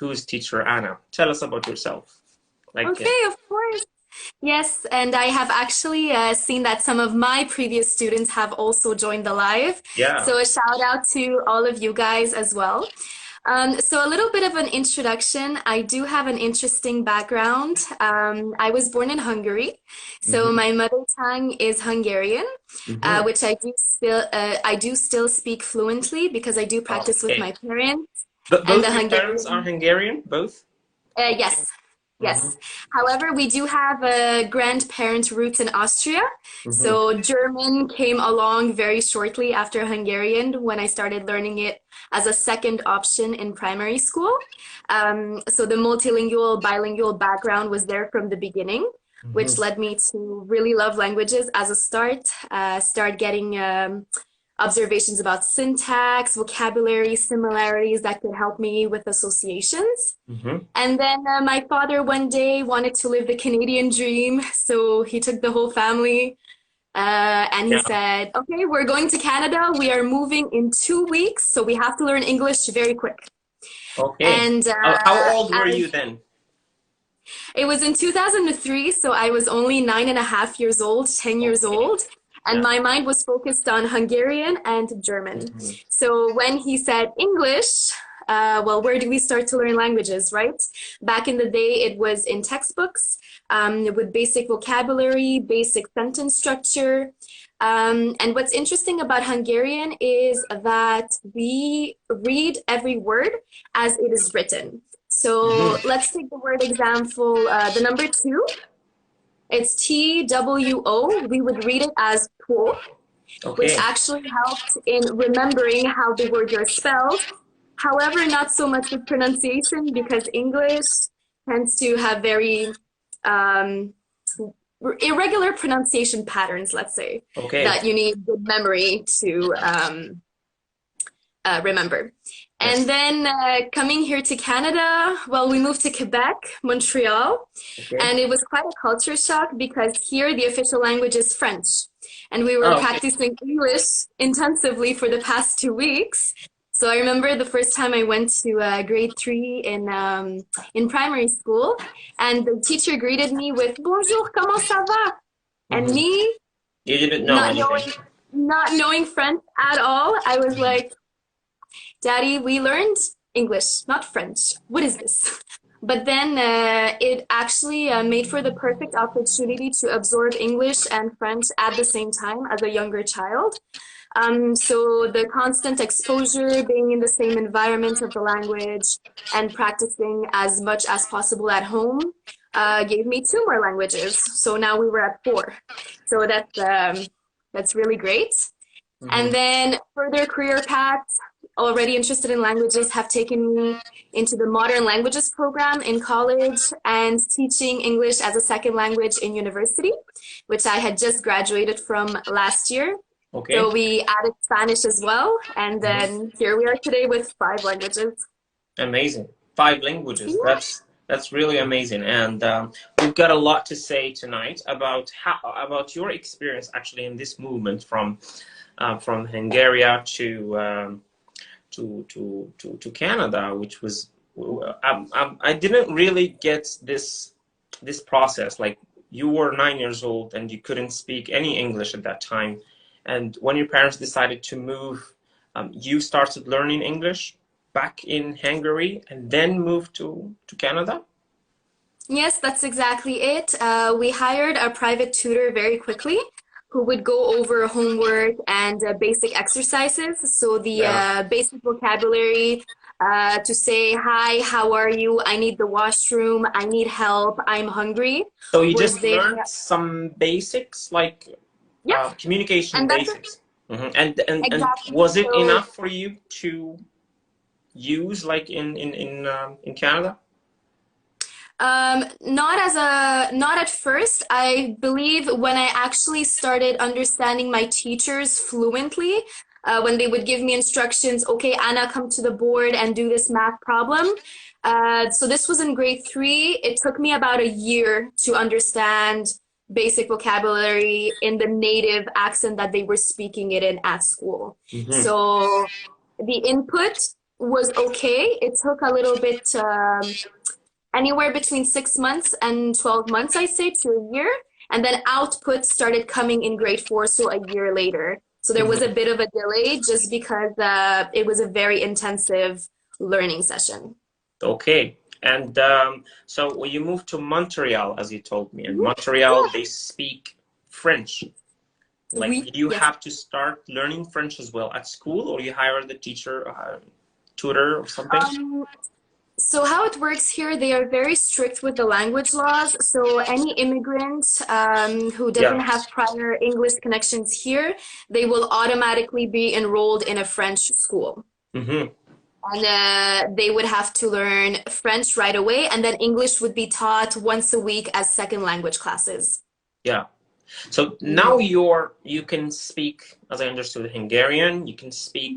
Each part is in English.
who's teacher Anna. Tell us about yourself. Like, Okay, of course. Yes, and I have actually seen that some of my previous students have also joined the live. yeah. So a shout out to all of you guys as well. So a little bit of an introduction. I do have an interesting background. I was born in Hungary, so Hmm. my mother tongue is Hungarian, Hmm. which I do still speak fluently because I do practice with Okay. my parents But and both the your parents are Hungarian. Hungarian, both? Okay. Yes, Hmm. yes. However, we do have grandparent roots in Austria. Hmm. So German came along very shortly after Hungarian when I started learning it as a second option in primary school. So the multilingual, bilingual background was there from the beginning, Hmm. which led me to really love languages as a start, start getting observations about syntax, vocabulary, similarities that could help me with associations. Hmm. And then my father one day wanted to live the Canadian dream, so he took the whole family and he Yeah. said, "Okay, we're going to Canada. We are moving in 2 weeks, so we have to learn English very quick." Okay. And How old were you then? it was in 2003, so I was only 9.5 years old, 10 years Okay. old, and Yeah. my mind was focused on Hungarian and German. Hmm. So when he said English, well, where do we start to learn languages, right? Back in the day, it was in textbooks with basic vocabulary, basic sentence structure. And what's interesting about Hungarian is that we read every word as it is written. So Hmm. let's take the word example, the number two. It's TWO. We would read it as two, which Okay. actually helped in remembering how the words are spelled. However, not so much with pronunciation because English tends to have very um, irregular pronunciation patterns, let's say, Okay. that you need good memory to remember. And Yes. then coming here to Canada, well, we moved to Quebec, Montreal, Okay. and it was quite a culture shock because here the official language is French. And we were Oh, okay. practicing English intensively for the past 2 weeks. So I remember the first time I went to grade three in primary school, and the teacher greeted me with "Bonjour, comment ça va?" And Hmm. me, You didn't know not anything. knowing not knowing French at all, I was like, Daddy, we learned English, not French. What is this? But then it actually made for the perfect opportunity to absorb English and French at the same time as a younger child. So the constant exposure, being in the same environment of the language, and practicing as much as possible at home gave me two more languages. So now we were at four. So that's really great. Hmm. And then further career paths, already interested in languages, have taken me into the modern languages program in college and teaching English as a second language in university, which I had just graduated from last year. Okay. So we added Spanish as well. And Hmm. then here we are today with five languages. Amazing. Five languages. Yeah. That's really amazing. And we've got a lot to say tonight about how about your experience actually in this movement from Hungary to Canada, which was I didn't really get this process. Like you were 9 years old and you couldn't speak any English at that time, and when your parents decided to move, you started learning English back in Hungary and then moved to Canada. Yes, that's exactly it. We hired a private tutor very quickly who would go over homework and basic exercises. So the Yeah. basic vocabulary to say, "Hi, how are you? I need the washroom. I need help. I'm hungry," So you was just there. learned some basics like Yep. communication And that's it. basics. And Exactly. was it So enough for you to use like in Canada? not at first. I believe when I actually started understanding my teachers fluently, when they would give me instructions, okay, Anna, come to the board and do this math problem. So this was in grade three. It took me about a year to understand basic vocabulary in the native accent that they were speaking it in at school. Hmm. So the input was okay. It took a little bit, anywhere between 6 months and 12 months, I'd say, to a year. And then output started coming in grade four, so a year later. So there was a Mhm. bit of a delay just because it was a very intensive learning session. Okay. And so when you moved to Montreal, as you told me, in Mhm. Montreal, they speak French. Like, Oui, did you yes. have to start learning French as well at school, or you hired the teacher, tutor, or something? Um, So how it works here, they are very strict with the language laws. So any immigrant who doesn't Yeah. have prior English connections here, they will automatically be enrolled in a French school. Mm-hmm. And they would have to learn French right away, and then English would be taught once a week as second language classes. Yeah. So now Mhm. you can speak, as I understood, Hungarian. You can speak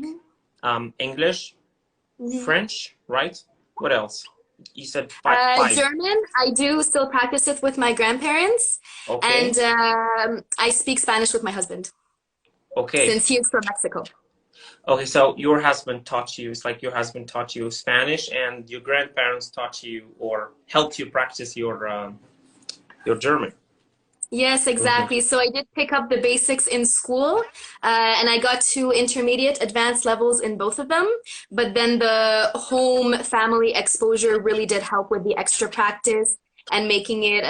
Mhm. English, Mhm. French, right? What else? You said five. German, I do still practice it with my grandparents, Okay. and I speak Spanish with my husband Okay. since he is from Mexico. Okay. So your husband taught you. It's like your husband taught you Spanish, and your grandparents taught you or helped you practice your German. Yes, Hmm. exactly. So I did pick up the basics in school, and I got to intermediate, advanced levels in both of them. But then the home family exposure really did help with the extra practice and making it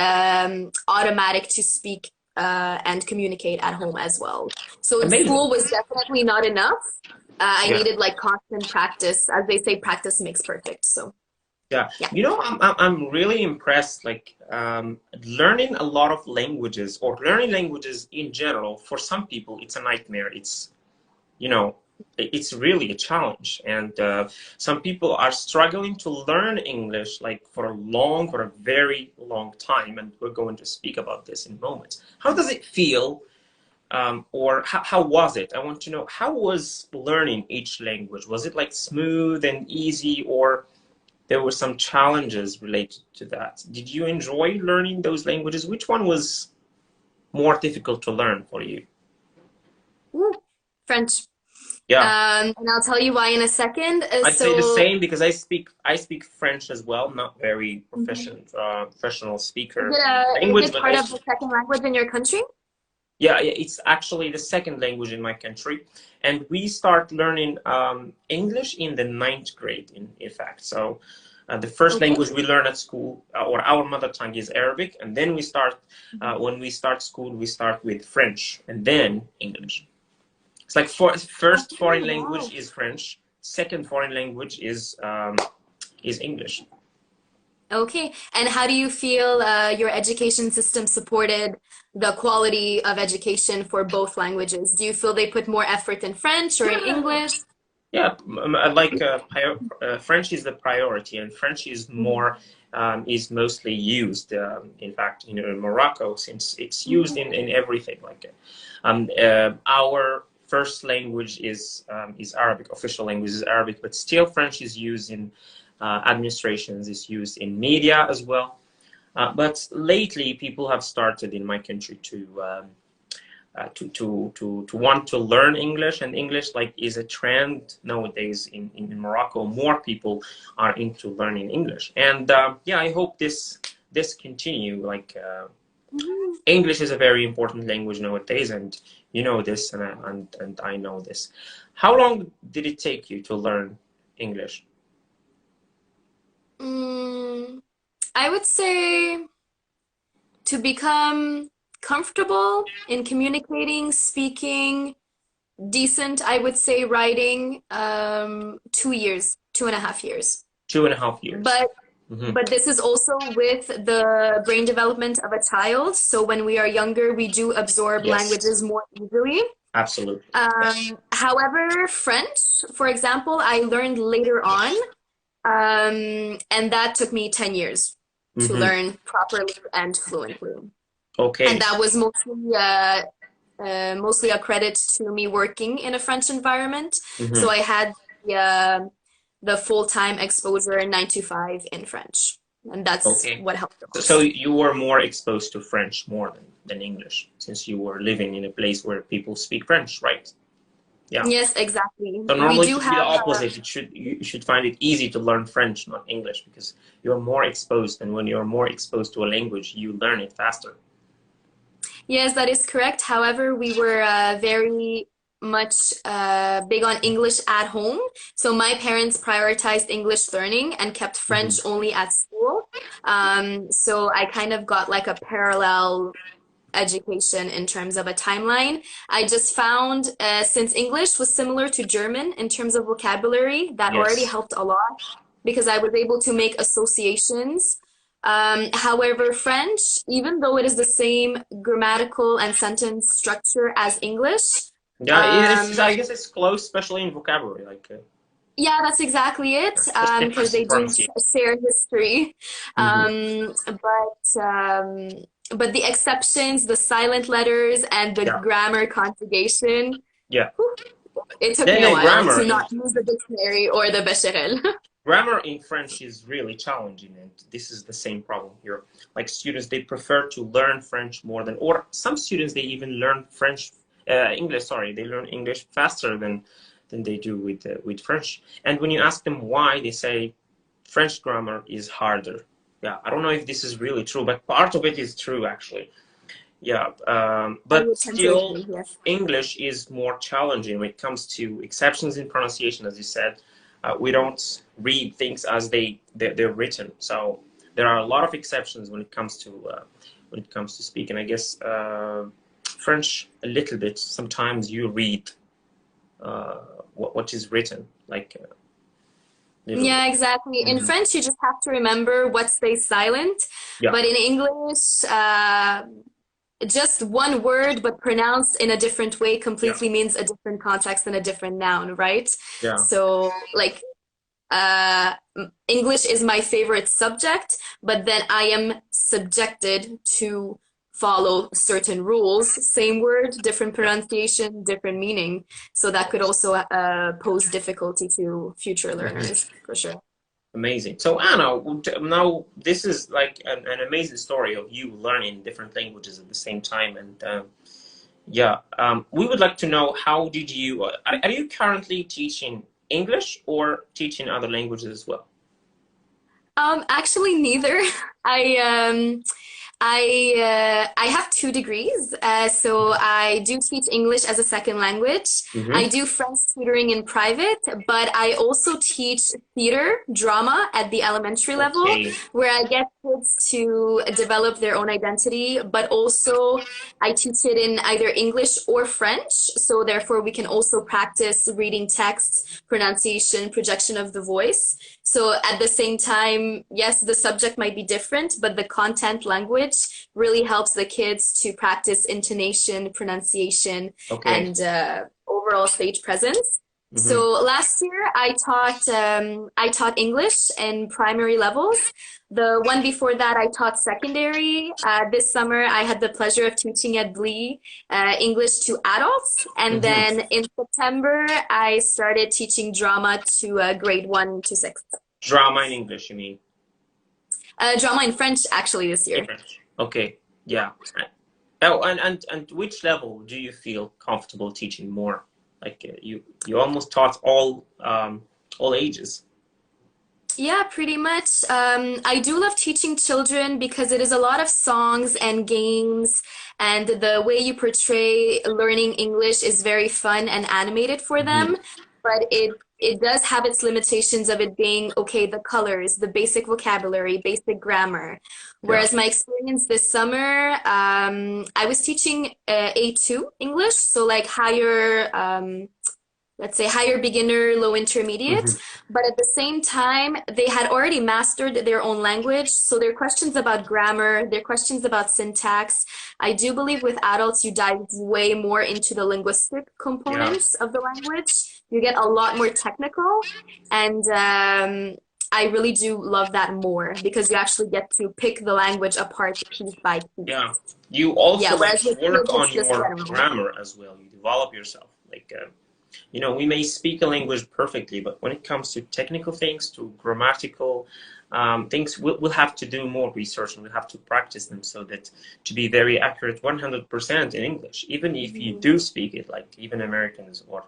automatic to speak and communicate at home as well. So Amazing. school was definitely not enough. I Yeah. needed like constant practice. As they say, practice makes perfect. So Yeah, yeah. I'm really impressed. Like learning a lot of languages or learning languages in general. For some people, it's a nightmare. It's you know, it's really a challenge, and some people are struggling to learn English like for a very long time. And we're going to speak about this in moments. How does it feel? Or how was it? I want to know how was learning each language? Was it like smooth and easy, or there were some challenges related to that? Did you enjoy learning those languages? Which one was more difficult to learn for you? Woo. French. Yeah, And I'll tell you why in a second. I'd say the So same because I speak French as well. Not very Mhm. professional Is speaker it in the is language, it but part of the second language in your country? yeah, it's actually the second language in my country, and we start learning English in the ninth grade, in fact. So the first Okay. language we learn at school, or our mother tongue, is Arabic, and then we start when we start school, we start with French and then English. It's like Oh, first foreign wow. language is French, second foreign language is English. Okay. And how do you feel your education system supported the quality of education for both languages? Do you feel they put more effort in French or in Yeah, English? yeah. Like French is the priority, and French is Mhm. more is mostly used. In fact, in Morocco, since it's used in everything. Like our first language is Arabic. Official language is Arabic, but still French is used in administrations. Is used in media as well. But lately, people have started in my country to want to learn English, and English like is a trend nowadays in Morocco. More people are into learning English, and yeah, I hope this continue. Like Mhm. English is a very important language nowadays, and you know this, and I know this. How long did it take you to learn English? Mm, I would say to become comfortable in communicating, speaking, decent, I would say writing, 2 years, 2.5 years. 2.5 years. But Hmm. but this is also with the brain development of a child. So when we are younger, we do absorb Yes, languages more easily. absolutely. Yes. However, French, for example, I learned later on, and that took me 10 years to Hmm. learn properly and fluently. And Okay. that was mostly a credit to me working in a French environment. So Hmm. I had the full-time exposure 9 to 5 in French, and that's Okay. what helped the So most. you were more exposed to French more than English, since you were living in a place where people speak French, right? Yeah. Yes, exactly. So We normally it do should be the have opposite. You should find it easy to learn French, not English, because you're more exposed, and when you're more exposed to a language, you learn it faster. yes, that is correct. However, we were very much big on English at home. So my parents prioritized English learning and kept Hmm. French only at school. So I kind of got like a parallel education in terms of a timeline. I just found since English was similar to German in terms of vocabulary, that already Yes. helped a lot because I was able to make associations. However, French, even though it is the same grammatical and sentence structure as English, Yeah, um, I guess it's close, especially in vocabulary. Like, yeah, that's exactly it, just because difference in they do pronunciation. share history. Hmm. But the exceptions, the silent letters, and the Yeah, grammar conjugation, yeah. whew, it took Then me a the while grammar to in not use the dictionary or the Becherel. grammar in French is really challenging, and this is the same problem here. Like students, they prefer to learn French more than, or some students they even learn English. Sorry, they learn English faster than they do with French. And when you ask them why, they say French grammar is harder. Yeah, I don't know if this is really true, but part of it is true actually. Yeah, I but would tend to still, agree, yes. English is more challenging when it comes to exceptions in pronunciation, as you said. We don't read things as they're written, so there are a lot of exceptions when it comes to speaking. I guess French a little bit. Sometimes you read uh, what is written, like little. Yeah, exactly. In Mhm. French, you just have to remember what stays silent. Yeah, But in English, just one word but pronounced in a different way yeah, completely means a different context and a different noun, right? yeah. So, like, uh, English is my favorite subject, but then I am subjected to follow certain rules. Same word, different Yeah. pronunciation, different meaning. So that could also pose difficulty to future Mhm. learners, for sure. Amazing. So Anna, now this is like an amazing story of you learning different languages at the same time, and yeah, we would like to know how did you are you currently teaching English or teaching other languages as well? Actually, neither. I I have 2 degrees, so I do teach English as a second language. I Mm-hmm. do French tutoring in private, but I also teach theater, drama at the elementary level, Okay. where I get kids to develop their own identity, but also I teach it in either English or French, so therefore we can also practice reading text, pronunciation, projection of the voice. So at the same time, yes, the subject might be different, but the content language really helps the kids to practice intonation, pronunciation, Okay. and overall stage presence. Mm-hmm. So last year I taught English in primary levels. The one before that I taught secondary. This summer I had the pleasure of teaching at Blee English to adults, and Mm-hmm. then in September I started teaching drama to grade 1 to 6. Drama in English, you mean? Drama in French actually this In year. French. Okay. Yeah. Oh, and which level do you feel comfortable teaching more? Like you almost taught all ages. Yeah, pretty much. I do love teaching children because it is a lot of songs and games, and the way you portray learning English is very fun and animated for them. Mm-hmm. But it does have its limitations of it being, okay, the colors, the basic vocabulary, basic grammar. Yeah. Whereas my experience this summer, I was teaching A2 English, so like higher, let's say higher beginner, low intermediate. Mm-hmm. But at the same time, they had already mastered their own language. So their questions about grammar, their questions about syntax. I do believe with adults, you dive way more into the linguistic Yeah. components of the language. You get a lot more technical. And I really do love that more because you actually get to pick the language apart piece by piece. Yeah. You Yeah, also like whereas with work kids, on it's just your general. grammar as well. You develop yourself. Like we may speak a language perfectly, but when it comes to technical things, to grammatical things we'll have to do more research and we'll have to practice them so that to be very accurate 100% in English, even if you do speak it, like even Americans or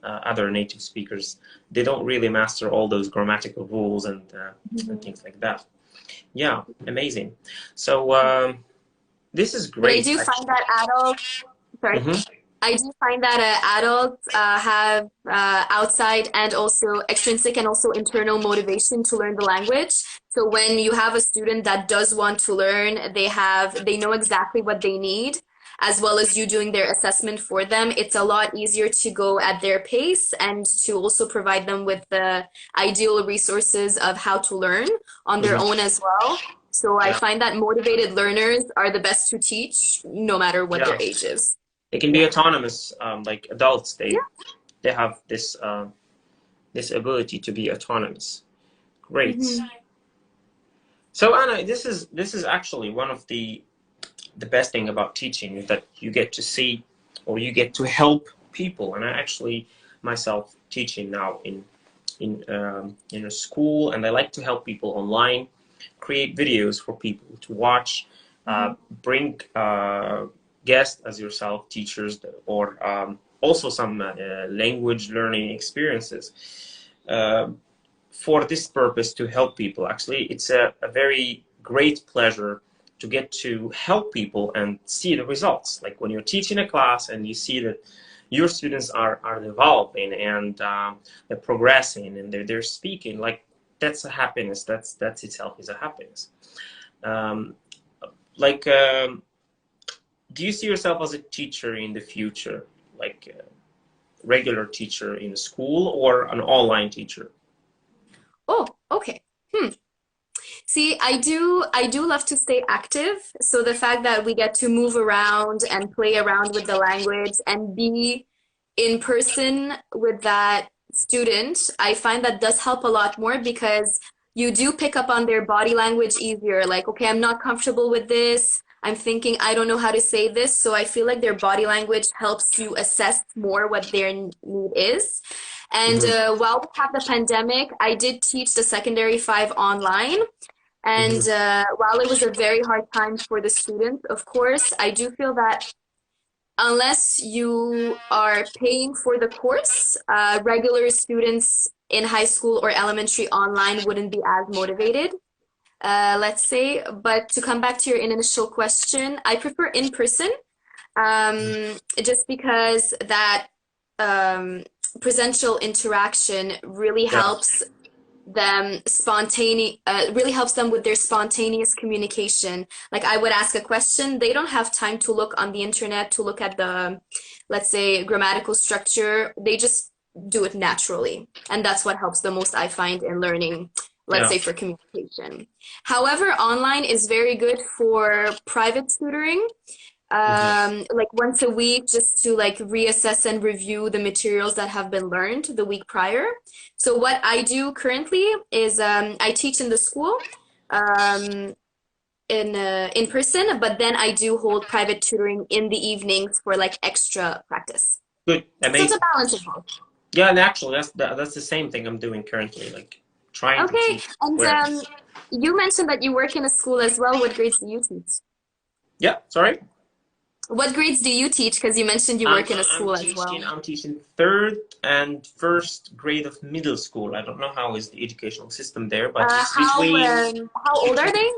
other native speakers, they don't really master all those grammatical rules and things like that. Yeah, amazing. So this is But I great. do find that adults, sorry, I do find that adults have outside and also extrinsic and also internal motivation to learn the language. So when you have a student that does want to learn, they know exactly what they need, as well as you doing their assessment for them. It's a lot easier to go at their pace and to also provide them with the ideal resources of how to learn on their own as well. So I find that motivated learners are the best to teach, no matter what their age is. They can be autonomous, like adults. They have this this ability to be autonomous. Great. So Anna, this is actually one of the best thing about teaching is that you get to see or you get to help people. And I actually myself teaching now in a school, and I like to help people online, create videos for people to watch, bring guests as yourself, teachers, or also some language learning experiences for this purpose to help people. Actually, it's a very great pleasure to get to help people and see the results. Like when you're teaching a class and you see that your students are developing and they're progressing and they're speaking, like that's a happiness. That's itself is a happiness. Do you see yourself as a teacher in the future, like a regular teacher in a school or an online teacher? Oh, okay. See, I do love to stay active. So the fact that we get to move around and play around with the language and be in person with that student, I find that does help a lot more because you do pick up on their body language easier. Like, okay, I'm not comfortable with this. I'm thinking, I don't know how to say this. So I feel like their body language helps you assess more what their need is. And while we have the pandemic, I did teach the secondary 5 online. And while it was a very hard time for the students, of course, I do feel that unless you are paying for the course, regular students in high school or elementary online wouldn't be as motivated, let's say. But to come back to your initial question, I prefer in person, just because that presential interaction really helps them really helps them with their spontaneous communication. Like I would ask a question, they don't have time to look on the internet to look at the, let's say, grammatical structure. They just do it naturally, and that's what helps the most, I find, in learning, let's say, for communication. However, online is very good for private tutoring, like once a week, just to like reassess and review the materials that have been learned the week prior. So what I do currently is I teach in the school in person, but then I do hold private tutoring in the evenings for like extra practice. Good, amazing. So it's a balance of both. Yeah, and actually that's the same thing I'm doing currently, like trying to teach. And you mentioned that you work in a school as well. What grades do you teach? Yeah, sorry? What grades do you teach? Because you mentioned you work in a school as well. I'm teaching 3rd and 1st grade of middle school. I don't know how is the educational system there, but it's between... how old are they?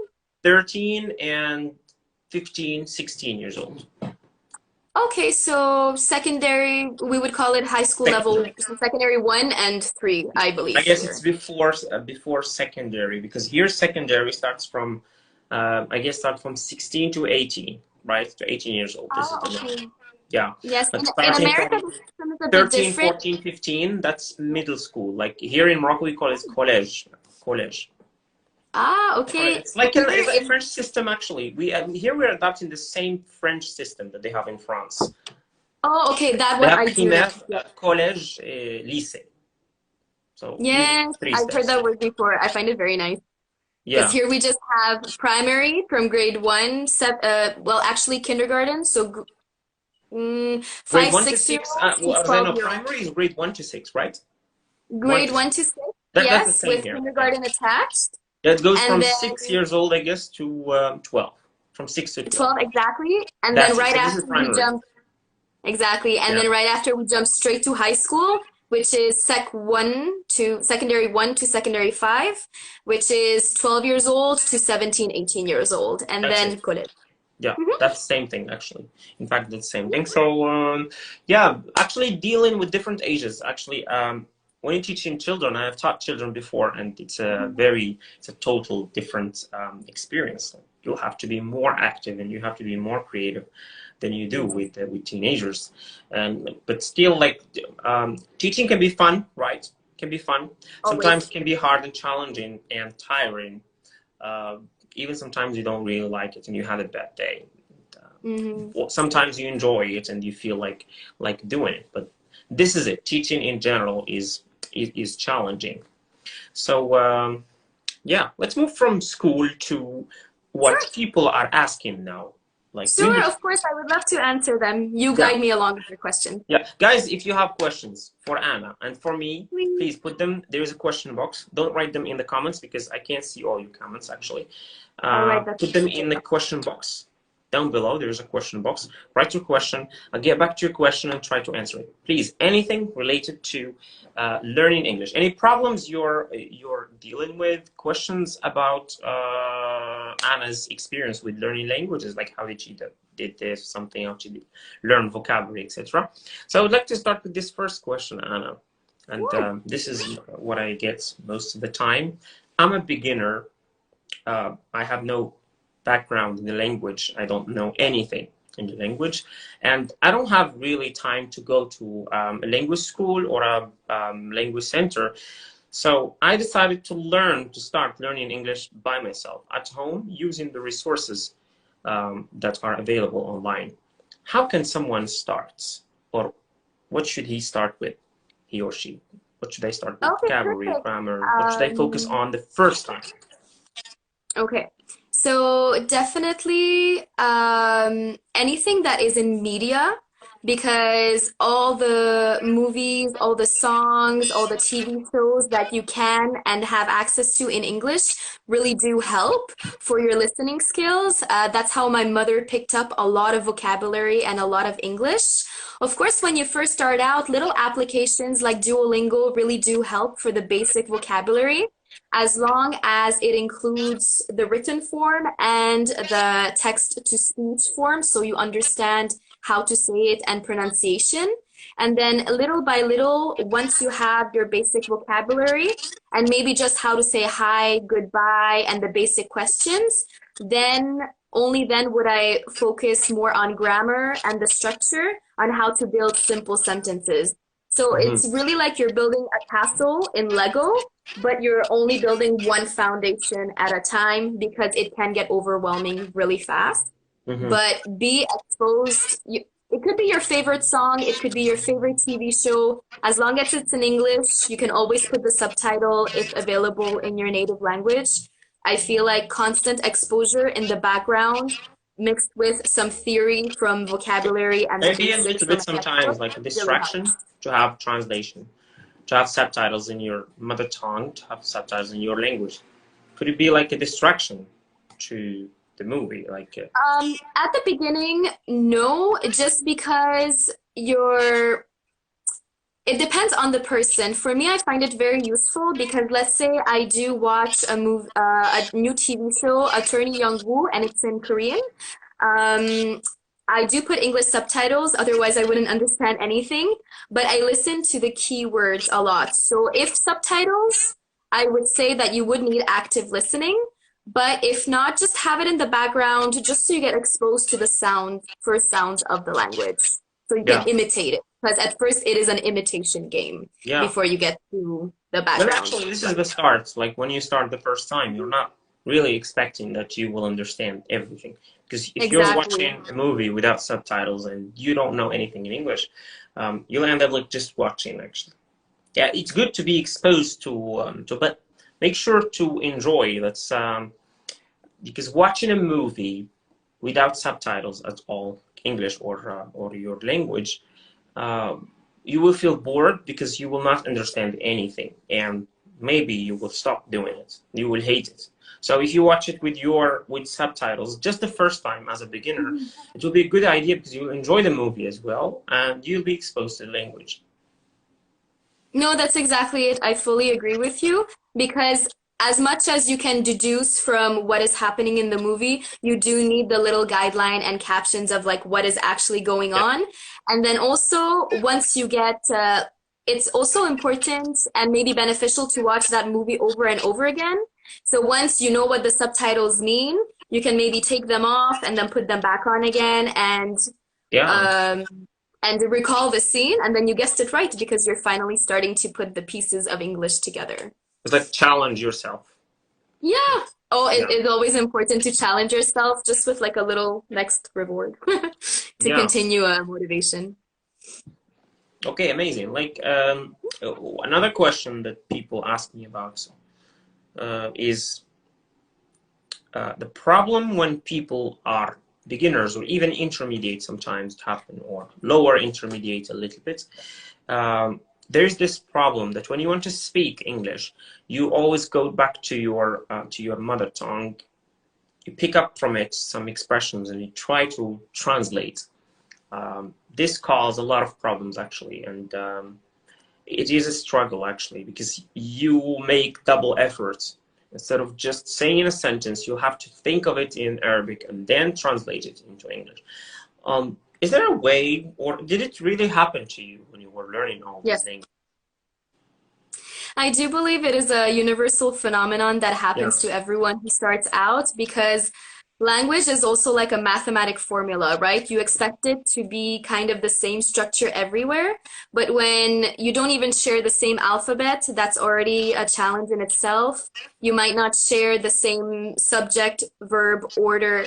13 and 15, 16 years old. Okay, so secondary, we would call it high school level, so secondary 1 and 3, I believe. I guess it's before secondary, because here secondary starts from, I guess, from 16 to 18, right? To 18 years old. This is the okay. Yeah. Yes, but in America, the system is a bit 13, different. 14, 15, that's middle school. Like here in Morocco, we call it college. College. Ah, okay. It's like a French system, actually. Here we're adopting the same French system that they have in France. Oh, okay, that one I do. Collège, lycée. So yes, I've heard that word before. I find it very nice. Yeah. Because here we just have primary from grade 1, well, actually kindergarten. So 5, 6 years old. Primary is grade 1 to 6, right? Grade 1 to 6. Yes, with kindergarten attached. Yeah, it goes And from then 6 years old, I guess, to 12. From 6 to 12. 12 exactly. And then That's it. right So this is after we primary. jump exactly. And Yeah, then right after we jump straight to high school, which is secondary 1 to secondary 5, which is 12 years old to 17, 18 years old. And that's then it. college. Yeah, Mm-hmm. that's the same thing actually. In fact, that's the same thing. So yeah, actually dealing with different ages. Actually, when you're teaching children, I have taught children before, and it's a total different experience. You'll have to be more active and you have to be more creative than you do with teenagers. And but still, like teaching can be fun, right? Can be fun. Sometimes Always. can be hard and challenging and tiring. Uh, Even sometimes you don't really like it and you had a bad day. Mm-hmm. Well, sometimes you enjoy it and you feel like doing it. But this is it. Teaching in general is challenging. So yeah, let's move from school to what Sure. people are asking now. Like we Sure, would, of course, I would love to answer them. You yeah, guide me along with your question. yeah, guys. If you have questions for Anna and for me, Please. please put them. There is a question box. Don't write them in the comments because I can't see all your comments actually. All right, that's Put them in the question box. Down below, there's a question box. Write your question. I'll get back to your question and try to answer it. Please, anything related to learning English. Any problems you're dealing with? Questions about Anna's experience with learning languages, like how did she did this, something, how she did learn vocabulary, etc. So I would like to start with this first question, Anna. And this is what I get most of the time. I'm a beginner. I have no background in the language. I don't know anything in the language, and I don't have really time to go to a language school or a language center. So I decided to start learning English by myself at home using the resources that are available online. How can someone start, or what should he start with, he or she? What should I start with? okay, Vocabulary, perfect. grammar? What should I focus on the first time? Okay. So definitely anything that is in media, because all the movies, all the songs, all the TV shows that you can and have access to in English really do help for your listening skills. That's how my mother picked up a lot of vocabulary and a lot of English. Of course, when you first start out, little applications like Duolingo really do help for the basic vocabulary, as long as it includes the written form and the text to speech form, so you understand how to say it and pronunciation. And then little by little, once you have your basic vocabulary and maybe just how to say hi, goodbye, and the basic questions, then only then would I focus more on grammar and the structure on how to build simple sentences. So Mm-hmm. it's really like you're building a castle in Lego, but you're only building one foundation at a time because it can get overwhelming really fast. Mm-hmm. But be exposed. It could be your favorite song, it could be your favorite TV show. As long as it's in English, you can always put the subtitle if available in your native language. I feel like constant exposure in the background mixed with some theory from vocabulary and the Maybe a basics little from bit a sometimes textbook like a really distraction helps. to have translation, to have subtitles in your mother tongue, to have subtitles in your language. Could it be like a distraction to the movie? Like, At the beginning, no, just because it depends on the person. For me, I find it very useful because let's say I do watch a new TV show, Attorney Young-woo, and it's in Korean. Um, I do put English subtitles, otherwise I wouldn't understand anything, but I listen to the keywords a lot. So if subtitles, I would say that you would need active listening, but if not, just have it in the background just so you get exposed to the first sounds of the language. So you can yeah, imitate it. Because at first it is an imitation game yeah. before you get to the But background. actually, this is the start. Like when you start the first time, you're not really expecting that you will understand everything. Because if you're Exactly. watching a movie without subtitles and you don't know anything in English, you'll end up like just watching actually. Yeah, it's good to be exposed to, but make sure to enjoy. That's because watching a movie without subtitles at all, English or your language, uh, you will feel bored because you will not understand anything, and maybe you will stop doing it. You will hate it. So if you watch it with subtitles just the first time as a beginner, it will be a good idea because you'll enjoy the movie as well and you'll be exposed to the language. No, that's exactly it. I fully agree with you because as much as you can deduce from what is happening in the movie, you do need the little guideline and captions of like what is actually going Yeah. on. And then also once you get, it's also important and maybe beneficial to watch that movie over and over again. So once you know what the subtitles mean, you can maybe take them off and then put them back on again Yeah. um, and recall the scene. And then you guessed it right because you're finally starting to put the pieces of English together. It's like challenge yourself. Yeah. Oh, Yeah. it's always important to challenge yourself just with like a little next reward to Yeah. continue a motivation. Okay, amazing. Like another question that people ask me about is the problem when people are beginners or even intermediate sometimes happen, or lower intermediate a little bit. There's this problem that when you want to speak English, you always go back to your mother tongue. You pick up from it some expressions and you try to translate. This causes a lot of problems actually, and it is a struggle actually because you make double efforts. Instead of just saying a sentence, you have to think of it in Arabic and then translate it into English. Is there a way, or did it really happen to you when you were learning all these Yes. things? I do believe it is a universal phenomenon that happens Yeah. to everyone who starts out because language is also like a mathematic formula, right? You expect it to be kind of the same structure everywhere, but when you don't even share the same alphabet, that's already a challenge in itself. You might not share the same subject, verb, order,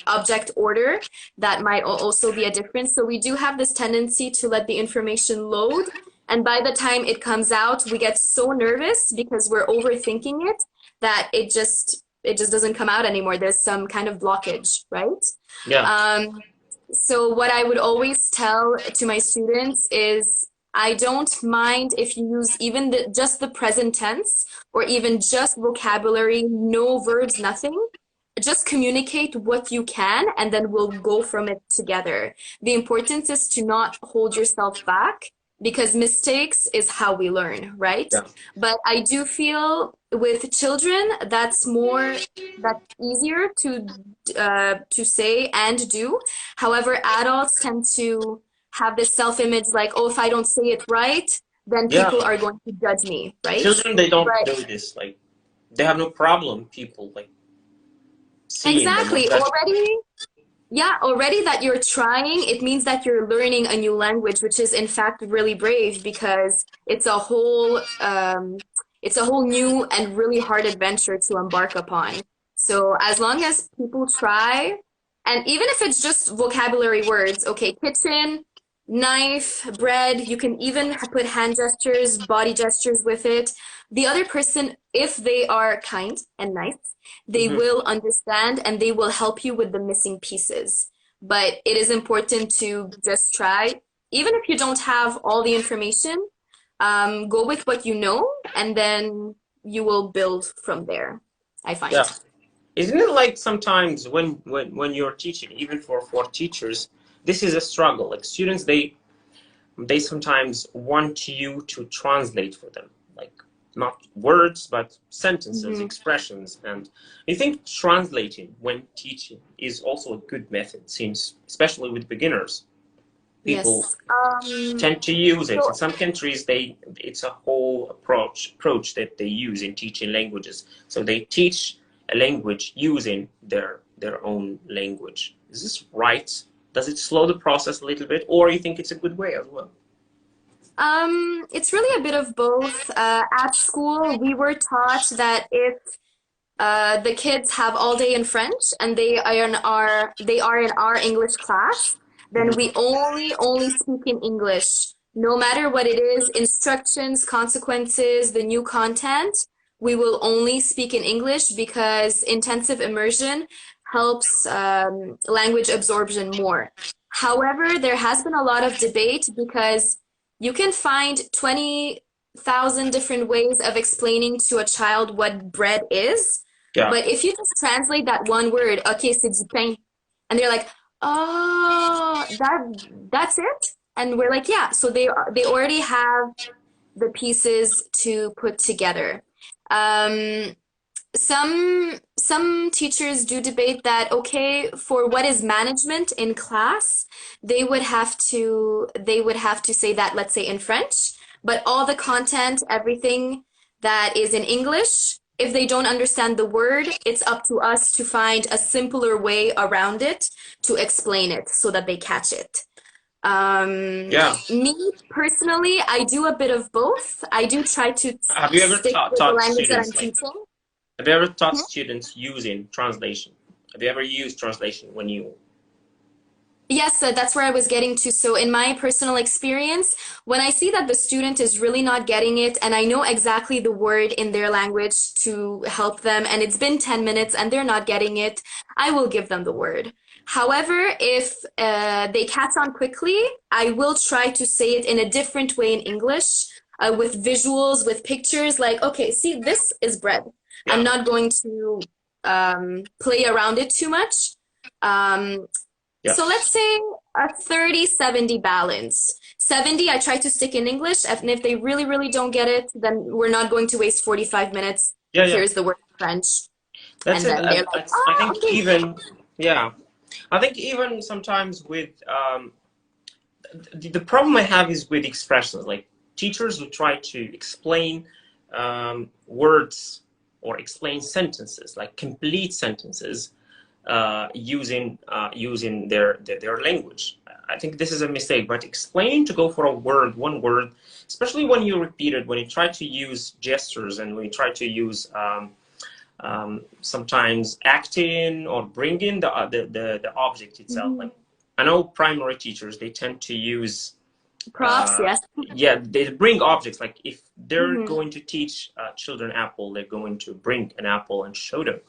object order. That might also be a difference. So we do have this tendency to let the information load. And by the time it comes out, we get so nervous because we're overthinking it that it just doesn't come out anymore. There's some kind of blockage, right? Yeah. So what I would always tell to my students is I don't mind if you use even just the present tense or even just vocabulary, no verbs, nothing. Just communicate what you can and then we'll go from it together. The importance is to not hold yourself back because mistakes is how we learn, right? Yeah. But I do feel with children that's easier to say and do. However, adults tend to have this self-image like, oh, if I don't say it right, then Yeah. people are going to judge me, right? Children, they don't But do this. Like, they have no problem people like seeing them. exactly. Like that. Already that you're trying, it means that you're learning a new language, which is in fact really brave because it's a whole new and really hard adventure to embark upon. So as long as people try, and even if it's just vocabulary words, okay, kitchen, knife, bread, you can even put hand gestures, body gestures with it. The other person, if they are kind and nice, they will understand and they will help you with the missing pieces. But it is important to just try. Even if you don't have all the information, go with what you know and then you will build from there, I find. Yeah. Isn't it like sometimes when you're teaching, even for teachers, this is a struggle. Like students, they sometimes want you to translate for them, like not words, but sentences, expressions. And I think translating when teaching is also a good method, seems, especially with beginners. People tend to use it. In some countries, it's a whole approach that they use in teaching languages. So they teach a language using their own language. Is this right? Does it slow the process a little bit, or you think it's a good way as well? It's really a bit of both. At school, we were taught that if the kids have all day in French and they are in our English class, then we only speak in English. No matter what it is, instructions, consequences, the new content, we will only speak in English because intensive immersion helps language absorption more. However, there has been a lot of debate because you can find 20,000 different ways of explaining to a child what bread is. Yeah. But if you just translate that one word, okay, c'est du pain, and they're like, oh, that's it, and we're like, yeah. So they already have the pieces to put together. Um, some teachers do debate that, okay, for what is management in class, they would have to say that, let's say, in French, but all the content, everything that is in English, if they don't understand the word, it's up to us to find a simpler way around it to explain it so that they catch it. Yeah. Me personally, I do a bit of both. I do try to Have you ever stick with the taught language that I'm students like? teaching. Have you ever taught students using translation? Have you ever used translation when you? Yes, that's where I was getting to. So, in my personal experience, when I see that the student is really not getting it, and I know exactly the word in their language to help them, and it's been 10 minutes and they're not getting it, I will give them the word. However, if they catch on quickly, I will try to say it in a different way in English, with visuals, with pictures, like, okay, see, this is bread. I'm Yeah. not going to play around it too much. Um, Yeah. so let's say a 30-70 balance. 70, I try to stick in English, and if they really, really don't get it, then we're not going to waste 45 minutes. Yeah. Yeah. Here's the word in French. That's And it. then they're like, I oh, think okay. even, yeah, I think even sometimes with the problem I have is with expressions. Like teachers who try to explain words or explain sentences, like complete sentences, using their language. I think this is a mistake. But explaining to go for a word, one word, especially when you repeat it, when you try to use gestures and when you try to use sometimes acting or bringing the object itself. Mhm. Like I know primary teachers, they tend to use Props, yes. yeah, they bring objects. Like if they're Mhm. going to teach children apple, they're going to bring an apple and show them.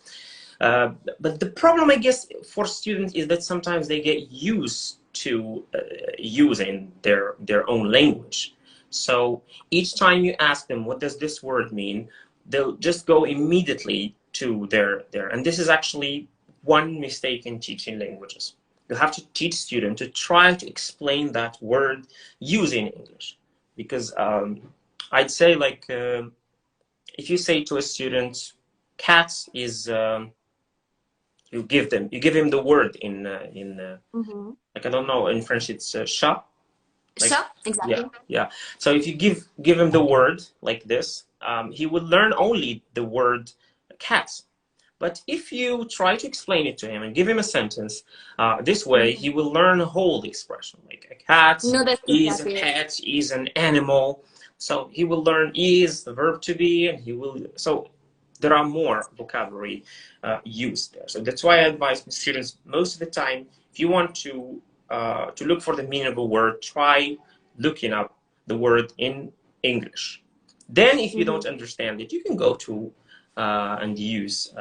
But the problem, I guess, for students is that sometimes they get used to using their own language. So each time you ask them, what does this word mean? They'll just go immediately to their, and this is actually one mistake in teaching languages. You have to teach students to try to explain that word using English. Because I'd say, like, if you say to a student, cat is, you give him the word Mhm. like, I don't know, in French it's chat. Like, Sure, yeah, exactly. yeah. So if you give him the word like this, he would learn only the word cat. But if you try to explain it to him and give him a sentence, this way Mhm. he will learn a whole expression. Like a cat No, that's is a exactly it. pet, is an animal. So he will learn is the verb to be, and he will. So there are more vocabulary used there. So that's why I advise students most of the time, if you want to look for the meaning of a word, try looking up the word in English. Then, if you don't Mhm. understand it, you can go to and use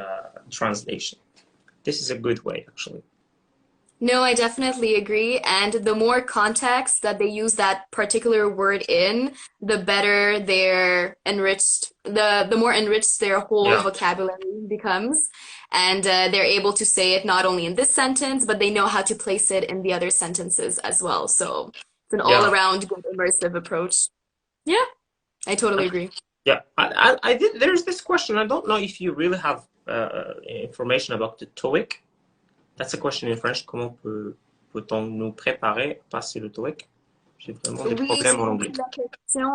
translation. This is a good way, actually. No, I definitely agree. And the more context that they use that particular word in, the better their enriched, the more enriched their whole Yeah, vocabulary becomes. And they're able to say it not only in this sentence, but they know how to place it in the other sentences as well. So it's an yeah, all-around good immersive approach. Yeah, I totally agree. yeah. I did. There's this question. I don't know if you really have information about the TOEIC. That's a question in French. Comment peut-on nous préparer à passer le TOEIC? J'ai vraiment des Oui, j'ai problèmes en compris anglais. la question.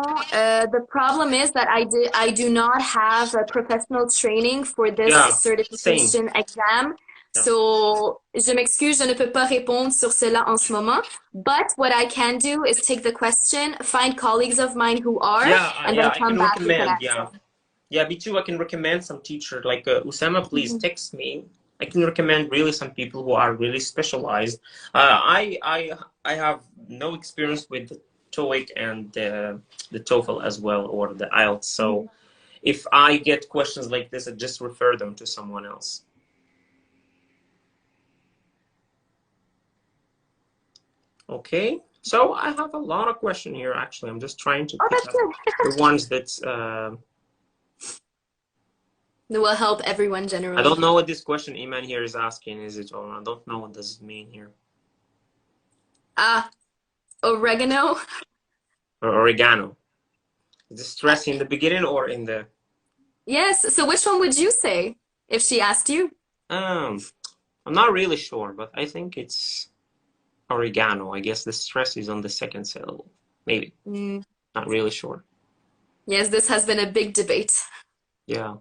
The problem is that I do not have a professional training for this Yeah, same. certification exam. Yeah, So, je m'excuse, je ne peux pas répondre sur cela en ce moment. But what I can do is take the question, find colleagues of mine who are, yeah, and then yeah. I come can back with an recommend. Yeah, answer. yeah. Me too. I can recommend some teacher like Usama. Please Mhm. text me. I can recommend really some people who are really specialized. I have no experience with the TOEIC and the TOEFL as well, or the IELTS. So if I get questions like this, I just refer them to someone else. Okay. So I have a lot of questions here. Actually, I'm just trying to Oh, pick that's up good. the ones that It will help everyone I don't generally. know what this question Iman here is asking. Is it, or I don't know what does it mean here. Ah, oregano. Or oregano. Is it Uh, stress in the beginning or in the? yes. So which one would you say if she asked you? Um, I'm not really sure, but I think it's oregano. I guess the stress is on the second syllable. Maybe. Mm, Not really sure. yes, this has been a big debate. Yeah.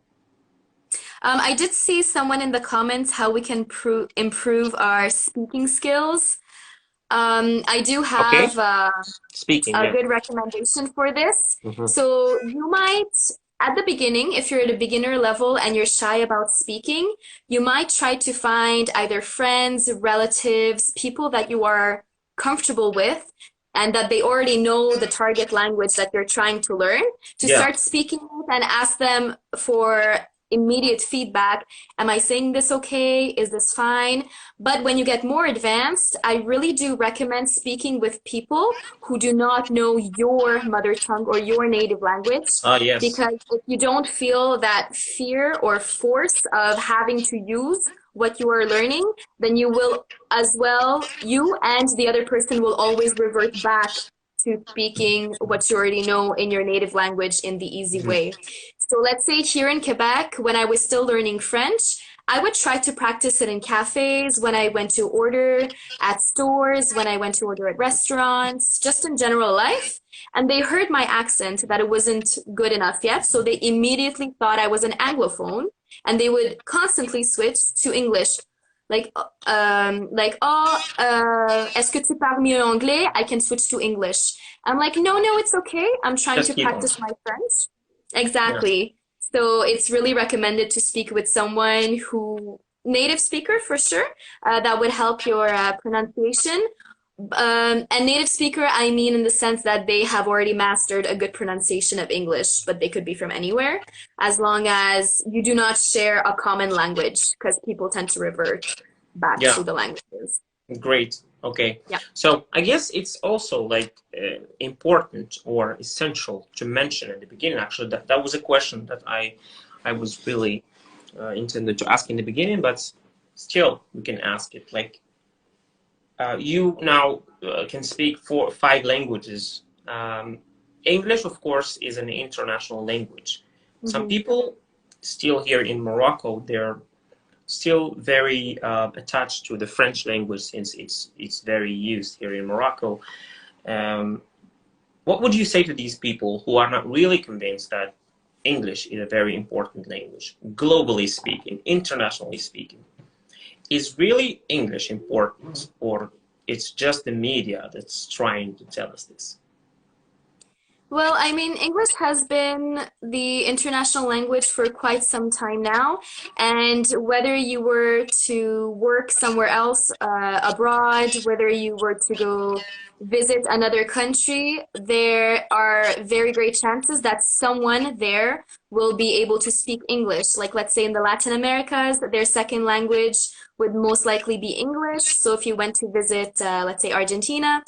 I did see someone in the comments how we can improve our speaking skills. I do Okay. have Speaking, a yeah. good recommendation for this. Hmm. So you might, at the beginning, if you're at a beginner level and you're shy about speaking, you might try to find either friends, relatives, people that you are comfortable with and that they already know the target language that you're trying to learn to Yeah. start speaking with and ask them for immediate feedback. Am I saying this okay? Is this fine? But when you get more advanced, I really do recommend speaking with people who do not know your mother tongue or your native language. Yes. Because if you don't feel that fear or force of having to use what you are learning, then you will as well, you and the other person will always revert back to speaking what you already know in your native language in the easy Mhm. way. So let's say here in Quebec, when I was still learning French, I would try to practice it in cafes, when I went to order at stores, when I went to order at restaurants, just in general life. And they heard my accent that it wasn't good enough yet. So they immediately thought I was an Anglophone and they would constantly switch to English. Oh, est-ce que tu parles mieux anglais? I can switch to English. I'm like, no, no, it's okay. I'm trying Just to keep on. practice my French. Yeah. Exactly. So it's really recommended to speak with someone who, native speaker for sure, that would help your pronunciation. And native speaker, I mean in the sense that they have already mastered a good pronunciation of English, but they could be from anywhere, as long as you do not share a common language, because people tend to revert back Yeah. to the languages. Great. Okay. Yeah. So I guess it's also like important or essential to mention at the beginning. Actually, that was a question that I was really intended to ask in the beginning, but still we can ask it. Like you now can speak 4 5 languages. English, of course, is an international language. Some Mm-hmm. people still here in Morocco, they're still very attached to the French language since it's very used here in Morocco. Um, what would you say to these people who are not really convinced that English is a very important language, globally speaking, internationally speaking? Is really English important, or it's just the media that's trying to tell us this? Well, I mean, English has been the international language for quite some time now. And whether you were to work somewhere else abroad, whether you were to go visit another country, there are very great chances that someone there will be able to speak English. Like, let's say in the Latin Americas, their second language would most likely be English. So if you went to visit, let's say Argentina,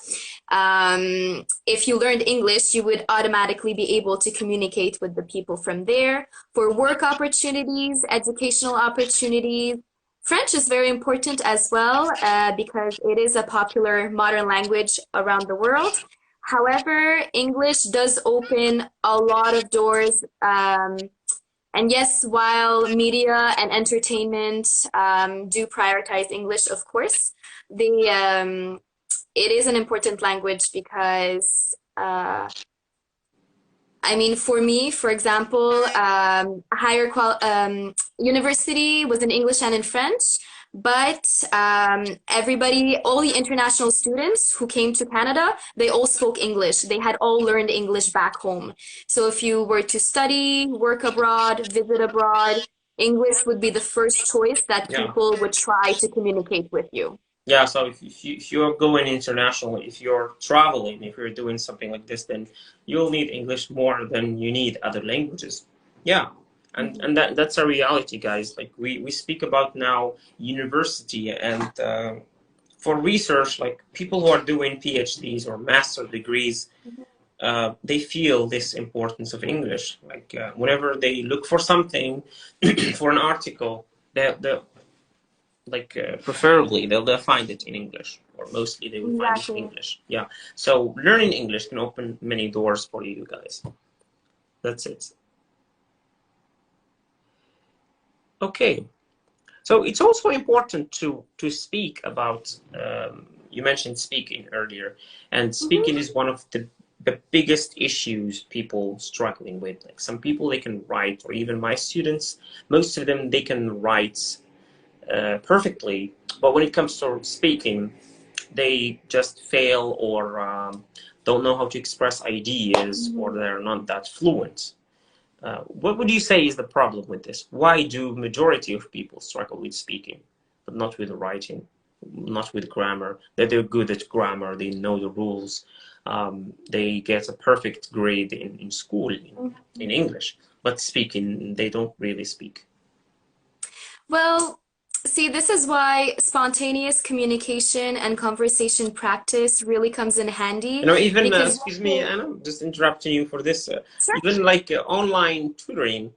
if you learned English, you would automatically be able to communicate with the people from there. For work opportunities, educational opportunities, French is very important as well because it is a popular modern language around the world. However, English does open a lot of doors. And yes, while media and entertainment do prioritize English, of course, it is an important language because I mean, for me, for example, university was in English and in French, but everybody, all the international students who came to Canada, they all spoke English. They had all learned English back home. So if you were to study, work abroad, visit abroad, English would be the first choice that Yeah. people would try to communicate with you. Yeah, so if you're going international, if you're traveling, if you're doing something like this, then you'll need English more than you need other languages. Yeah, and that's a reality, guys. Like we speak about now university and for research, like people who are doing PhDs or master degrees, they feel this importance of English. Like whenever they look for something, for an article, they like preferably they'll find it in English, or mostly they will find it in Exactly. English. Yeah. So learning English can open many doors for you guys. That's it. Okay. So it's also important to speak about. You mentioned speaking earlier, and speaking is one of the biggest issues people struggling with. Like some people they can write, or even my students, most of them they can write perfectly, but when it comes to speaking, they just fail or don't know how to express ideas, or they're not that fluent. What would you say is the problem with this? Why do majority of people struggle with speaking, but not with writing, not with grammar? That they're good at grammar, they know the rules, they get a perfect grade in school in English, but speaking, they don't really speak. Well, see, this is why spontaneous communication and conversation practice really comes in handy Even, because excuse me, Anna, just interrupting you for this, sure. even like online tutoring,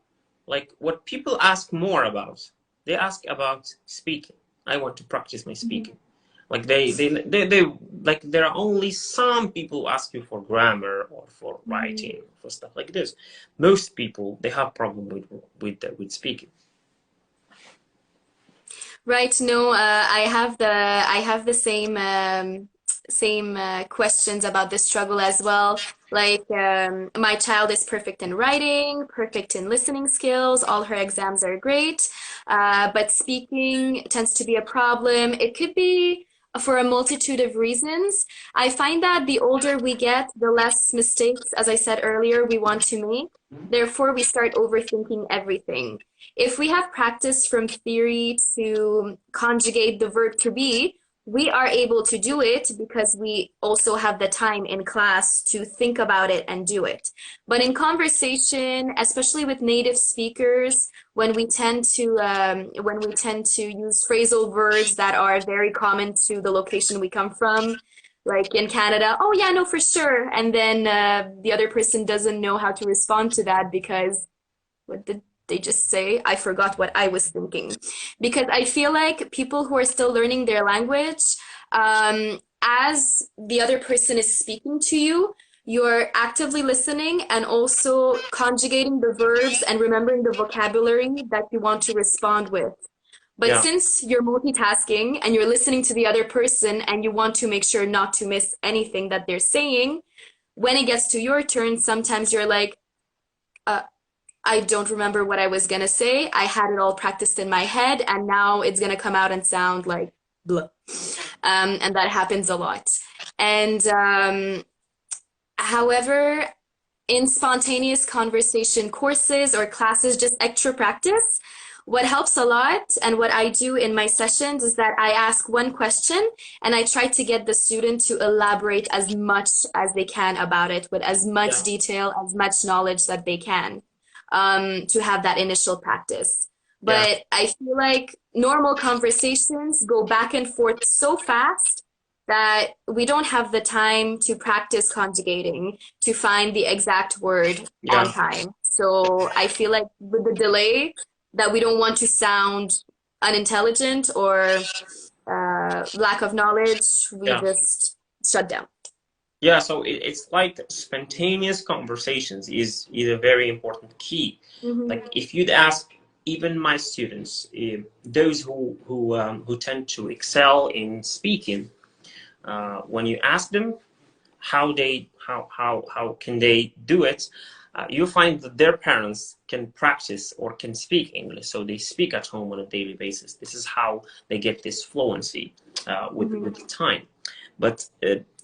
like what people ask more about, they ask about speaking. I want to practice my speaking. Like they like there are only some people who ask you for grammar or for writing, for stuff like this. Most people, they have problem with speaking. Right, no, I have the same questions about this struggle as well. Like my child is perfect in writing, perfect in listening skills, all her exams are great, but speaking tends to be a problem. It could be for a multitude of reasons. I find that the older we get, the less mistakes, as I said earlier, we want to make. Therefore, we start overthinking everything. If we have practice from theory to conjugate the verb to be, we are able to do it because we also have the time in class to think about it and do it. But in conversation, especially with native speakers, when we tend to use phrasal verbs that are very common to the location we come from, like in Canada, oh yeah, no, for sure, and then the other person doesn't know how to respond to that because what did they just say? I forgot what I was thinking. Because I feel like people who are still learning their language, as the other person is speaking to you, you're actively listening and also conjugating the verbs and remembering the vocabulary that you want to respond with. But Yeah. since you're multitasking and you're listening to the other person and you want to make sure not to miss anything that they're saying, when it gets to your turn, sometimes you're like, I don't remember what I was gonna say. I had it all practiced in my head, and now it's gonna come out and sound like blah. And that happens a lot. And however, in spontaneous conversation courses or classes, just extra practice, what helps a lot and what I do in my sessions is that I ask one question and I try to get the student to elaborate as much as they can about it with as much Yeah. detail, as much knowledge that they can, to have that initial practice. Yeah. But I feel like normal conversations go back and forth so fast that we don't have the time to practice conjugating, to find the exact word on Yeah. time. So I feel like with the delay, that we don't want to sound unintelligent or lack of knowledge, we Yeah. just shut down. Yeah, so it's like spontaneous conversations is a very important key. Like if you'd ask even my students, those who tend to excel in speaking, when you ask them how can they do it, you'll find that their parents can practice or can speak English, so they speak at home on a daily basis. This is how they get this fluency with the time. But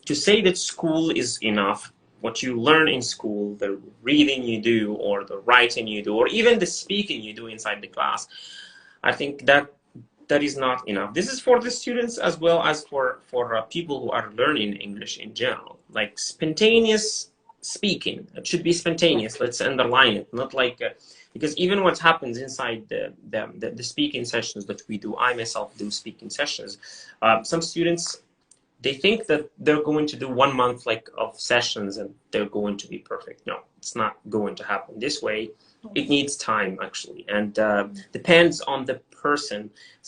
to say that school is enough, what you learn in school, the reading you do, or the writing you do, or even the speaking you do inside the class, I think that is not enough. This is for the students as well as for people who are learning English in general. Like spontaneous speaking, it should be spontaneous. Let's underline it, not like because even what happens inside the speaking sessions that we do, I myself do speaking sessions. Some students they think that they're going to do 1 month like of sessions and they're going to be perfect. No, it's not going to happen this way. It needs time actually, and depends on the person.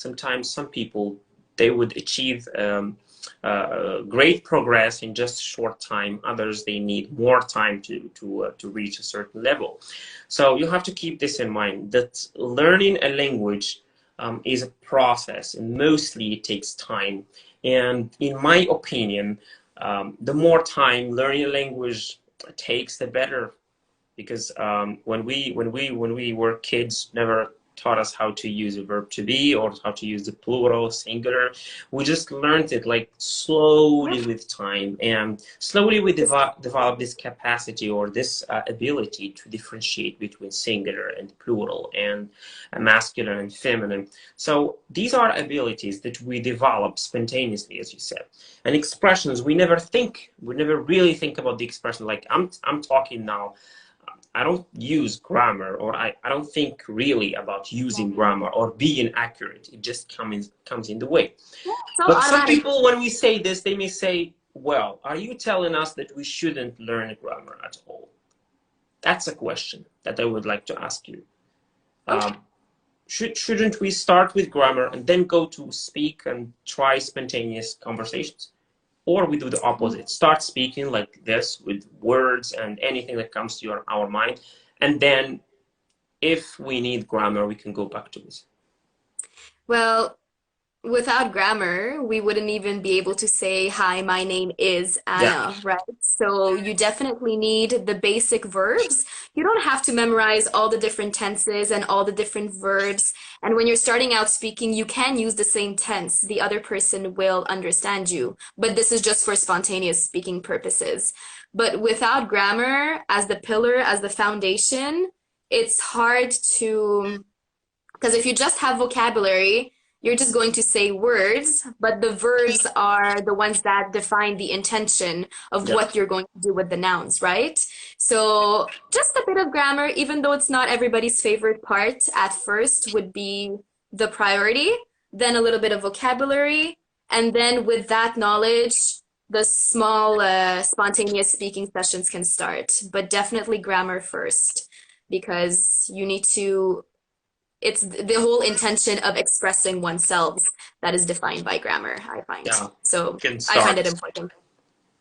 Sometimes some people, they would achieve great progress in just a short time. Others, they need more time to reach a certain level. So you have to keep this in mind, that learning a language is a process, and mostly it takes time. And in my opinion, the more time learning a language takes, the better. Because when we were kids, never taught us how to use a verb to be or how to use the plural, singular. We just learned it like slowly with time, and slowly we develop this capacity or this ability to differentiate between singular and plural and masculine and feminine. So these are abilities that we develop spontaneously, as you said. And expressions, we never really think about the expression. Like I'm talking now, I don't use grammar, or I don't think really about using grammar or being accurate. It just comes in the way. Yeah, so but some people, when we say this, they may say, well, are you telling us that we shouldn't learn grammar at all? That's a question that I would like to ask you. Shouldn't we start with grammar and then go to speak and try spontaneous conversations? Or we do the opposite, start speaking like this with words and anything that comes to our mind. And then if we need grammar, we can go back to it. Well, without grammar, we wouldn't even be able to say, hi, my name is Anna, right? So you definitely need the basic verbs. You don't have to memorize all the different tenses and all the different verbs. And when you're starting out speaking, you can use the same tense. The other person will understand you. But this is just for spontaneous speaking purposes. But without grammar as the pillar, as the foundation, it's hard to, because if you just have vocabulary, you're just going to say words, but the verbs are the ones that define the intention of what you're going to do with the nouns, right? So just a bit of grammar, even though it's not everybody's favorite part at first, would be the priority, then a little bit of vocabulary, and then with that knowledge, the small spontaneous speaking sessions can start, but definitely grammar first, because you need to, it's the whole intention of expressing oneself that is defined by grammar, I find. Yeah. So I find it important.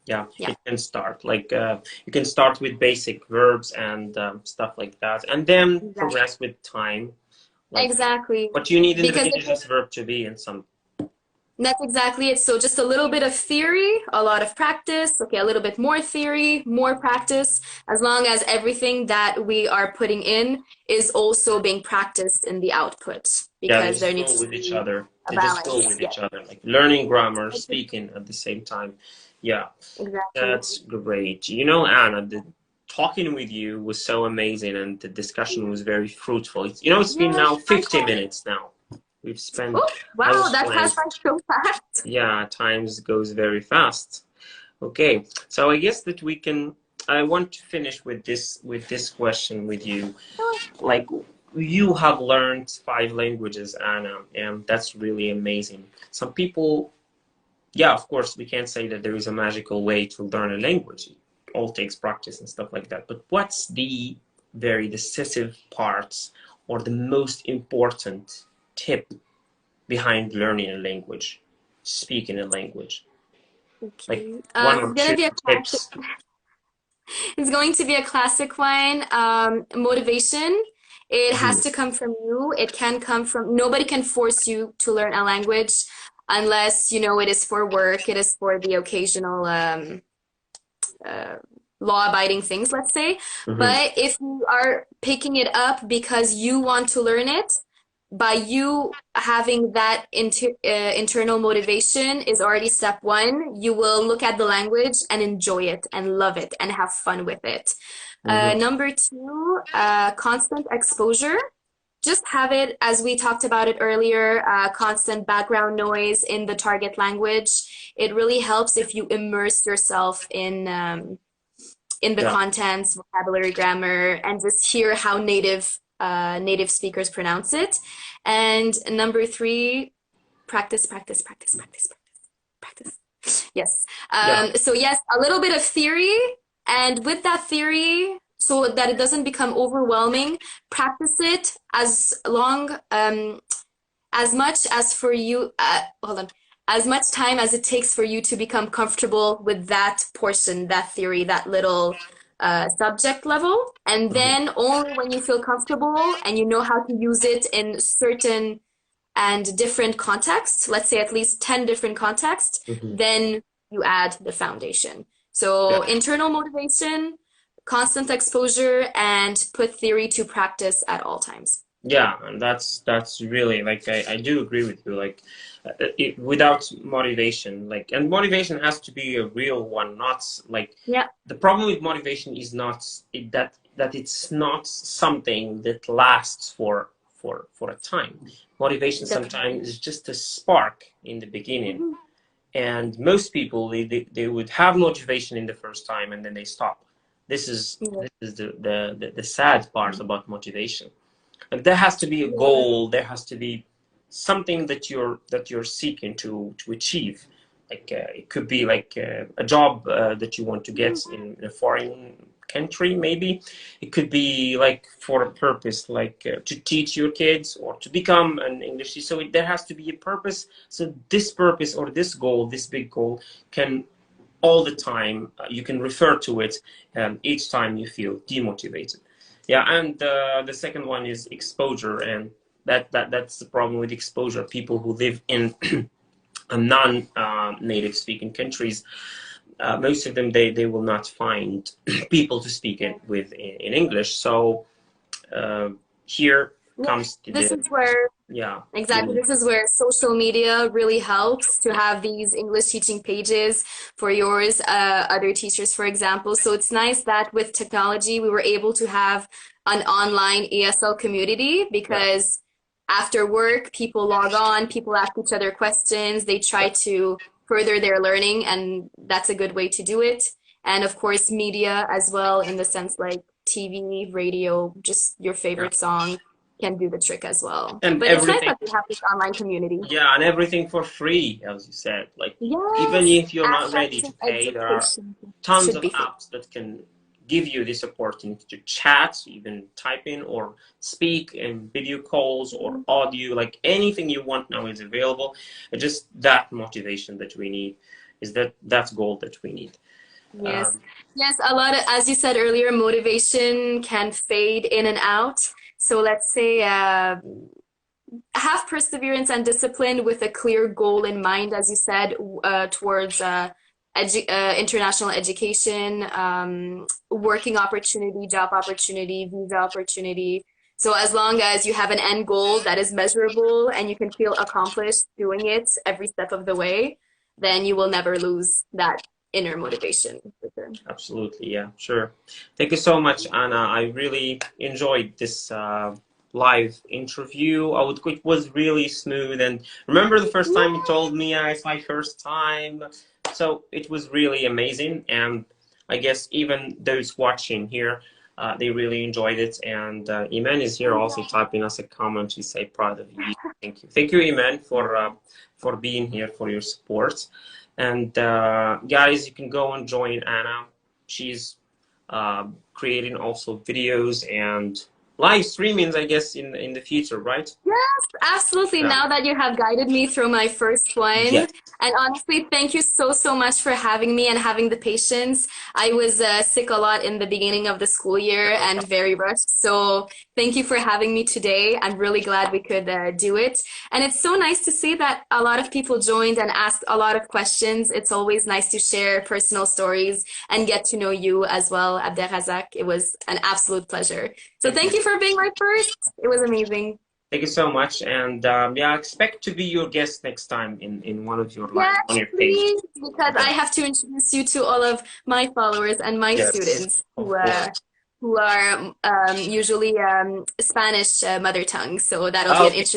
Yeah, you can start. Like you can start with basic verbs and stuff like that, and then progress with time. Like, exactly. What you need in the beginning is just verb to be and some. That's exactly it. So just a little bit of theory, a lot of practice. Okay, a little bit more theory, more practice, as long as everything that we are putting in is also being practiced in the output. Because there needs to be each other. They just go with each other, like learning grammar, speaking at the same time. Yeah, exactly. That's great. You know, Anna, talking with you was so amazing, and the discussion was very fruitful. You know, it's been now 50 minutes now. We've spent. Oh, wow, that passed by so fast. Yeah, times goes very fast. Okay, so I guess that we can. I want to finish with this question with you. Like, you have learned 5 languages, Anna, and that's really amazing. Some people, yeah, of course, we can't say that there is a magical way to learn a language. It all takes practice and stuff like that. But what's the very decisive parts or the most important tip behind learning a language, speaking a language? Okay. Like one or two tips. It's going to be a classic one. Motivation. It has to come from you. It can come from, nobody can force you to learn a language unless, you know, it is for work, it is for the occasional law-abiding things, let's say. But if you are picking it up because you want to learn it, by you having that internal motivation is already step 1. You will look at the language and enjoy it and love it and have fun with it. Number 2, constant exposure. Just have it, as we talked about it earlier, constant background noise in the target language. It really helps if you immerse yourself in the contents, vocabulary, grammar, and just hear how native speakers pronounce it. And number 3, practice. Yes. Yeah. So yes, a little bit of theory, and with that theory, so that it doesn't become overwhelming, practice it as much as for you, hold on, as much time as it takes for you to become comfortable with that portion, that theory, that little subject level. And Mhm. then only when you feel comfortable and you know how to use it in certain and different contexts, let's say at least 10 different contexts, Mhm. then you add the foundation. Yeah. So internal motivation, constant exposure, and put theory to practice at all times. Yeah, and that's really like I do agree with you. Like without motivation, like and motivation has to be a real one, not like Yeah. the problem with motivation is not that it's not something that lasts for a time. Motivation sometimes Definitely. is just a spark in the beginning, Mhm. and most people they would have motivation in the first time and then they stop. This is Yeah. this is the sad part about motivation. And there has to be a Yeah. goal. There has to be something that you're seeking to achieve. Like it could be like a job that you want to get in a foreign country, maybe. It could be like for a purpose, like to teach your kids or to become an English teacher. So there has to be a purpose. So this purpose or this goal, this big goal, can all the time you can refer to it each time you feel demotivated. Yeah, and the second one is exposure, and that's the problem with exposure. People who live in non-native speaking countries, most of them they will not find people to speak it with in English. So uh, here Yeah. comes to This the is where yeah Exactly. This is where social media really helps to have these English teaching pages for yours, other teachers, for example. So it's nice that with technology, we were able to have an online ESL community yeah because after work, people log on, people ask each other questions, they try yeah to further their learning, and that's a good way to do it. And of course, media as well, in the sense like TV, radio, just your yeah favorite song can do the trick as well. and But it's nice everything. that we have this online community. Yeah, and everything for free, as you said. Like, even Yes, if you're not ready access to to pay, there are education tons should of be free. apps that can give you this opportunity to chat, even type in or speak in video calls or audio. Like, anything you want now is available. It's just that motivation that we need is that's goal that we need. Yes. Um, Yes, a lot of, as you said earlier, motivation can fade in and out. So let's say have perseverance and discipline with a clear goal in mind, as you said, towards international education, working opportunity, job opportunity, visa opportunity. So as long as you have an end goal that is measurable and you can feel accomplished doing it every step of the way, then you will never lose that inner motivation. For sure. Absolutely, yeah, sure. Thank you so much, Anna. I really enjoyed this live interview. It was really smooth. And remember the first time you told me it's my first time? So it was really amazing. And I guess even those watching here, they really enjoyed it. And Iman is here also typing us a comment. She say proud of you. Thank you. Thank you, Iman, for being here, for your support. And guys, you can go and join Anna. She's creating also videos and live streamings, I guess, in the future, right? Yes, absolutely. Yeah. Now that you have guided me through my first one, Yes. and honestly, thank you so, so much for having me and having the patience. I was sick a lot in the beginning of the school year and very rushed. So thank you for having me today. I'm really glad we could do it. And it's so nice to see that a lot of people joined and asked a lot of questions. It's always nice to share personal stories and get to know you as well, Abderrazak. It was an absolute pleasure. So Thank thank you. you for being my first. It was amazing. Thank you so much. And yeah, I expect to be your guest next time in one of your live on Yes, your page. please, because I Yeah. have to introduce you to all of my followers and my Yes, students of course. who are usually Spanish mother tongue. So that'll be an Okay. interesting.